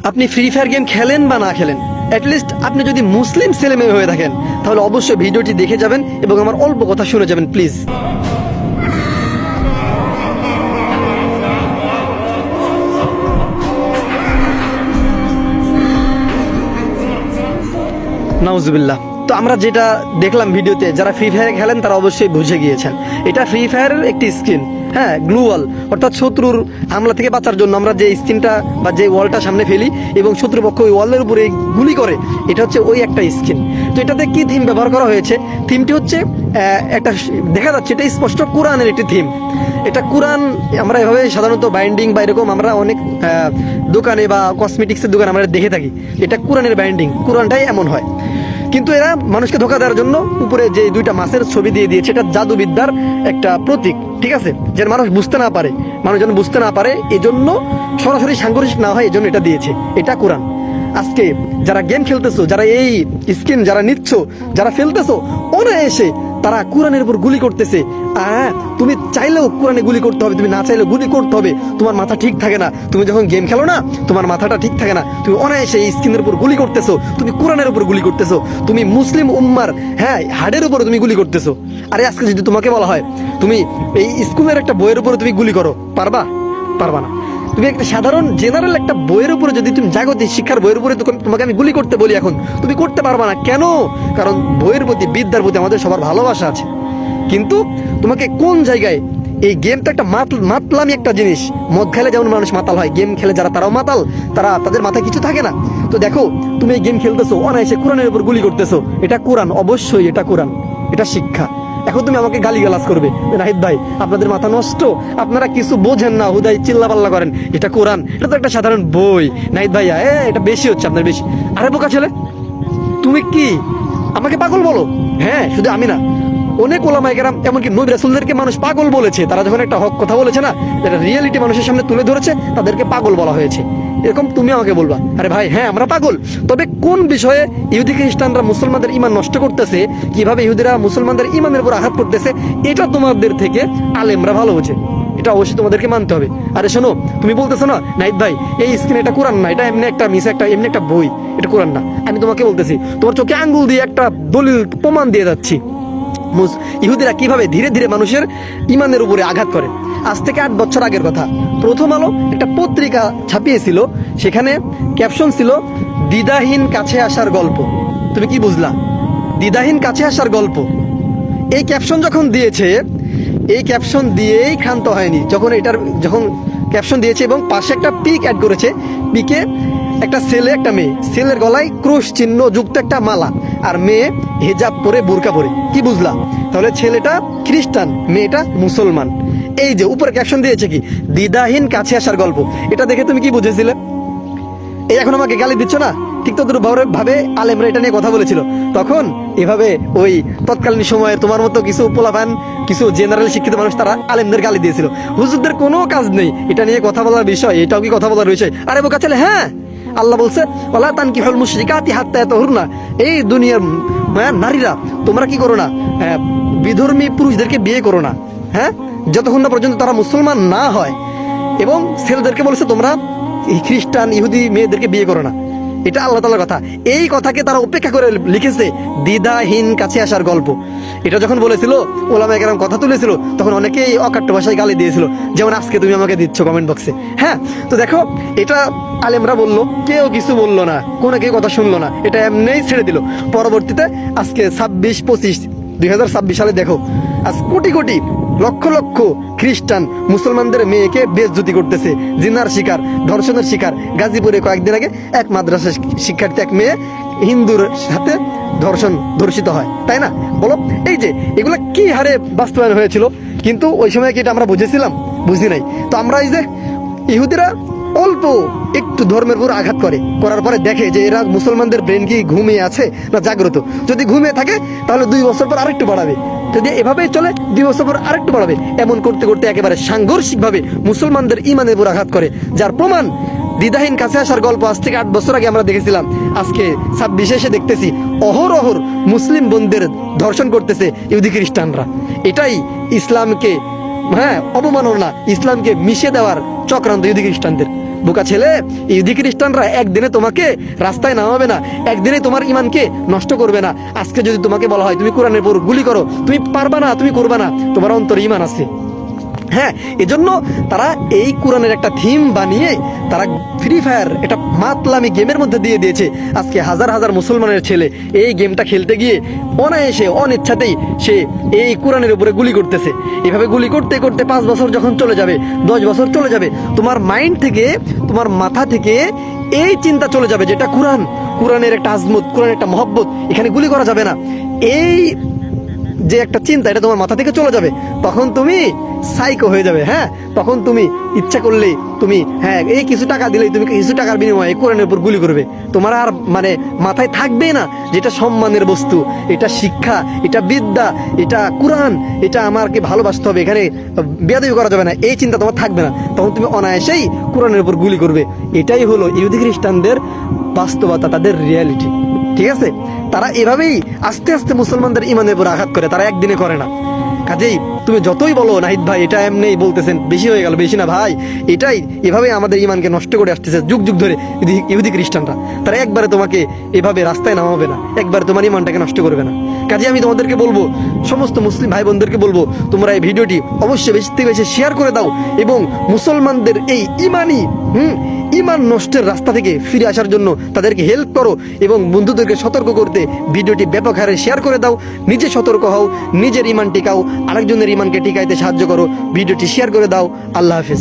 আপনি free fire game খেলেন বা না খেলেন, অ্যাটলিস্ট আপনি যদি মুসলিম ছেলেমেয়ে হয়ে থাকেন তাহলে অবশ্যই ভিডিওটি দেখে যাবেন এবং আমার অল্প কথা শুনে যাবেন প্লিজ। নাউজুবিল্লাহ। তো আমরা যেটা দেখলাম ভিডিওতে, যারা ফ্রি ফায়ার খেলেন তারা অবশ্যই বুঝে গিয়েছেন এটা ফ্রি ফায়ারের একটি স্কিন, হ্যাঁ, গ্লুওয়াল, অর্থাৎ শত্রুর হামলা থেকে বাঁচার জন্য আমরা যে স্কিনটা বা যে ওয়ালটা সামনে ফেলি এবং শত্রুপক্ষ ওই ওয়ালের উপরে গুলি করে, এটা হচ্ছে ওই একটা স্কিন। তো এটাতে কি থিম ব্যবহার করা হয়েছে? থিমটি হচ্ছে একটা দেখা যাচ্ছে এটা স্পষ্ট কোরআনের একটি থিম। এটা কোরআন আমরা এভাবে সাধারণত বাইন্ডিং বা এরকম আমরা অনেক দোকানে বা কসমেটিক্সের দোকানে আমরা দেখে থাকি, এটা কোরআনের বাইন্ডিং, কোরআনটাই এমন হয়। কিন্তু এরা মানুষকে ধোকা দেওয়ার জন্য উপরে যে দুইটা মাছের ছবি দিয়ে দিয়েছে, এটা জাদুবিদ্যার একটা প্রতীক, ঠিক আছে, যেন মানুষ বুঝতে না পারে, মানুষ যেন বুঝতে না পারে, এজন্য সরাসরি সাংঘর্ষিক না হয়, এজন্য এটা দিয়েছে, এটা কোরআন। আজকে যারা গেম খেলতেছো, যারা এই স্কিন যারা নিচ্ছ, যারা ফেলতেছো, অনায়াসে তারা কোরআনের উপর গুলি করতেছে। তুমি চাইলেও কোরআনে গুলি করতে হবে, তুমি না চাইলেও গুলি করতে হবে। তোমার মাথা ঠিক থাকে না, তুমি যখন গেম খেলো না, তোমার মাথাটা ঠিক থাকে না, তুমি অনায়াসে এই স্কিনের উপর গুলি করতেছো, তুমি কোরআনের উপর গুলি করতেছো, তুমি মুসলিম উম্মার, হ্যাঁ, হাড়ের উপরে তুমি গুলি করতেছো। আরে আজকে যদি তোমাকে বলা হয় তুমি এই স্কুলের একটা বইয়ের উপরে তুমি গুলি করো, পারবা? পারবা না। তুমি একটা সাধারণ জেনারেল একটা বইয়ের উপরে যদি তুমি জাগতিক শিক্ষার বইয়ের উপরে তোমাকে আমি গুলি করতে বলি, এখন তুমি করতে পারবা না। কেন? কারণ বইয়ের প্রতি, বিদ্যার প্রতি আমাদের সবার ভালোবাসা আছে। কিন্তু তোমাকে কোন জায়গায়, এই গেমটা একটা মাতলামি একটা জিনিস। মদ খেলে যেমন মানুষ মাতাল হয়, গেম খেলে যারা তারাও মাতাল, তাদের মাথায় কিছু থাকে না। তো দেখো তুমি এই গেম খেলতেছো, অনায়াসে কোরআনের উপর গুলি করতেছো, এটা কোরআন, অবশ্যই এটা কোরআন, এটা শিক্ষা। এখন তুমি আমাকে গালিগালাজ করবে, নাহিদ ভাই আপনাদের মাথা নষ্ট, আপনারা কিছু বোঝেন না, হুদাই চিল্লাপাল্লা করেন, এটা কোরআন, এটা তো একটা সাধারণ বই। নাহিদ ভাইয়া এটা বেশি হচ্ছে আপনার, বেশি। আরে বোকা ছেলে, তুমি কি আমাকে পাগল বলো? হ্যাঁ, শুধু আমি না, অনেক ওলামায়ে কেরাম, এমনকি নবী রাসূলদেরকে মানুষ পাগল বলেছে। তারা যখন একটা হক কথা বলেছে না, যেটা রিয়েলিটি মানুষের সামনে তুলে ধরেছে, তাদেরকে পাগল বলা হয়েছে। এরকম তুমি আমাকে বলবা, আরে ভাই হ্যাঁ আমরা পাগল। তবে কোন বিষয়ে ইহুদি খ্রিস্টানরা মুসলমানদের ঈমান নষ্ট করতেছে, কিভাবে ইহুদিরা মুসলমানদের ঈমানের উপর আঘাত করতেছে, এটা তোমাদের থেকে আলেমরা ভালো বোঝে, এটা অবশ্যই তোমাদেরকে মানতে হবে। আরে শোনো, তুমি বলতেছো না নাহিদ ভাই এই স্ক্রিন এটা কোরআন না, এটা এমনি একটা মিস, একটা এমনি একটা বই, এটা কোরআন না। আমি তোমাকে বলতেছি, তোমার চোখে আঙ্গুল দিয়ে একটা দলিল প্রমাণ দিয়ে যাচ্ছি ইহুদিরা কিভাবে ধীরে ধীরে মানুষের ঈমানের উপরে আঘাত করে। আজ থেকে 8 বছর আগের কথা, প্রথম আলো একটা পত্রিকা ছাপিয়েছিল, সেখানে ক্যাপশন ছিল দ্বিধাহীন কাছে আসার গল্প। তুমি কি বুঝলা? দ্বিধাহীন কাছে আসার গল্প। এই ক্যাপশন যখন দিয়েছে, এই ক্যাপশন দিয়েই ক্ষান্ত হয়নি, যখন ক্যাপশন দিয়েছে এবং পাশে একটা পিক অ্যাড করেছে, পিকে একটা ছেলে একটা মেয়ে, ছেলের গলায় ক্রুশ চিহ্ন যুক্ত একটা মালা, আর মেয়ে হিজাব পরে বোরকা পরে। কি বুঝলা? তাহলে ছেলেটা খ্রিস্টান, মেয়েটা মুসলমান। এই যে উপরে ক্যাপশন দিয়েছে কি দ্বিধাহীন কাছে আসার গল্প, এটা দেখে তুমি কি বুঝেছিলে? এই এখন আমাকে গালি দিচ্ছ না, ঠিক তত ভাবে আলেমরা এটা নিয়ে কথা বলেছিল তখন। এভাবে ওই তৎকালীন সময়ে তোমার মতো কিছু পোলাপান, কিছু জেনারেল শিক্ষিত মানুষ, তারা আলেমদের গালি দিয়েছিল। হুজুরদের কোনো কাজ নেই এটা নিয়ে কথা বলার বিষয়, এটাও কি কথা বলার বিষয়? আরে বোকা ছেলে, হ্যাঁ আল্লাহ বলছে ওয়ালা তানকিহুল মুশরিকাতি হাত্তা ইয়াতাহুরনা, এই দুনিয়ার নারীরা তোমরা কি করো না, বিধর্মী পুরুষদেরকে বিয়ে করো না, হ্যাঁ, যতক্ষণ না পর্যন্ত তারা মুসলমান না হয়। এবং ছেলেদেরকে বলেছে তোমরা খ্রিস্টান ইহুদি মেয়েদেরকে বিয়ে করো না। এটা আল্লাহ তাআলার কথা। এই কথাকে তারা উপেক্ষা করে লিখেছে দ্বিধাহীন কাছে আসার গল্প। এটা যখন বলেছিল, ওলামায়ে কেরাম কথা তুলেছিল, তখন অনেকেই অকাট্য ভাষায় গালি দিয়েছিল, যেমন আজকে তুমি আমাকে দিচ্ছ কমেন্ট বক্সে। হ্যাঁ, তো দেখো এটা আলেমরা বললো, কেউ কিছু বললো না, কোনো কেউ কথা শুনলো না, এটা এমনিই ছেড়ে দিল। পরবর্তীতে আজকে 2026 সালে দেখো, আজ কোটি কোটি লক্ষ লক্ষ খ্রিস্টান মুসলমানদের মেয়েকে বেইজ্জতি করতেছে, জিনার শিকার, ধর্ষণের শিকার। গাজীপুরে কয়েকদিন আগে এক মাদ্রাসা শিক্ষার্থী, এক মেয়ে হিন্দুর সাথে ধর্ষিত হয়, তাই না? বলো, এই যে এগুলা কি হারে বাস্তবায়ন হয়েছিল, কিন্তু ওই সময় কি এটা আমরা বুঝেছিলাম? বুঝি নাই। তো আমরা এই যে ইহুদিরা অল্প একটু ধর্মের উপর আঘাত করার পরে দেখে যে এরা মুসলমানদের ব্রেন কি ঘুমিয়ে আছে না জাগ্রত। যদি ঘুমিয়ে থাকে তাহলে 2 বছর পর আরেকটু বাড়াবে, যদি এভাবেই চলে 2 বছর পর আরেকটু বাড়াবে। এমন করতে করতে একেবারে সাংঘর্ষিকভাবে মুসলমানদের ঈমানের উপর আঘাত করে, যার প্রমাণ দ্বিধাহীন কাছে আসার গল্প আজ থেকে 8 বছর আগে আমরা দেখেছিলাম। আজকে 26 এসে দেখতেছি অহরহ মুসলিম বোনদের ধর্ষণ করতেছে ইহুদি খ্রিস্টানরা। এটাই ইসলামকে অবমাননা, ইসলামকে মিশে দেওয়ার চক্রান্ত ইহুদি খ্রিস্টানদের। বোকা ছেলে, ইহুদি খ্রিস্টানরা একদিনে তোমাকে রাস্তায় নামাবে না, একদিনে তোমার ইমানকে নষ্ট করবে না। আজকে যদি তোমাকে বলা হয় তুমি কোরআনের উপর গুলি করো, তুমি পারবা না, তুমি করবা না, তোমার অন্তরে ইমান আছে। হ্যাঁ, এজন্য তারা এই কোরআনের একটা থিম বানিয়ে তারা ফ্রি ফায়ার এটা মাতলামি গেমের মধ্যে দিয়ে দিয়েছে। আজকে হাজার হাজার মুসলমানের ছেলে এই গেমটা খেলতে গিয়ে অনায়াসে অনিচ্ছাতেই সে এই কোরআনের উপরে গুলি করতেছে। এভাবে গুলি করতে করতে 5 বছর যখন চলে যাবে, 10 বছর চলে যাবে, তোমার মাইন্ড থেকে, তোমার মাথা থেকে এই চিন্তা চলে যাবে যেটা কোরআনের একটা আজমত, কোরআনের একটা মহব্বত, এখানে গুলি করা যাবে না, এই যে একটা চিন্তা এটা তোমার মাথা থেকে চলে যাবে। তখন তুমি সাইকো হয়ে যাবে। হ্যাঁ, তখন তুমি ইচ্ছা করলেই তুমি এই কিছু টাকা দিলেই তুমি কিছু টাকার বিনিময়ে কোরআনের উপর গুলি করবে। তোমার আর মাথায় থাকবে না যেটা সম্মানের বস্তু, এটা শিক্ষা, এটা বিদ্যা, এটা কোরআন, এটা আমাকে ভালোবাসতে হবে, এখানে বেয়াদবি করা যাবে না, এই চিন্তা তোমার থাকবে না। তখন তুমি অনায়াসেই কোরআনের উপর গুলি করবে। এটাই হলো ইহুদি খ্রিস্টানদের বাস্তবতা, তাদের রিয়ালিটি। ঠিক আছে, তারা এভাবেই আস্তে আস্তে মুসলমানদের ইমানের উপর আঘাত করে, তারা একদিনে করে না। কাজেই তুমি যতই বলো নাহিদ ভাই এটা এমনিই বলতেছেন, বেশি হয়ে গেল, বেশি না ভাই, এটাই এভাবে আমাদের ইমানকে নষ্ট করে আসতেছে যুগ যুগ ধরে ইহুদি খ্রিস্টানরা। তারা একবারে তোমাকে এভাবে রাস্তায় নামাবে না, একবার তোমার ইমানটাকে নষ্ট করবে না। কাজে আমি তোমাদেরকে বলবো, সমস্ত মুসলিম ভাই বোনদেরকে বলবো, তোমরা এই ভিডিওটি অবশ্যই বেশি থেকে বেশি শেয়ার করে দাও এবং মুসলমানদের এই ইমান নষ্টের রাস্তা থেকে ফিরে আসার জন্য তাদেরকে হেল্প করো এবং বন্ধুদেরকে সতর্ক করতে ভিডিওটি ব্যাপক হারে শেয়ার করে দাও। নিজে সতর্ক হও, নিজের ইমান টিকাও, আরেকজনের ইমানকে টিকাইতে সাহায্য করো। ভিডিওটি শেয়ার করে দাও। আল্লাহ হাফেজ।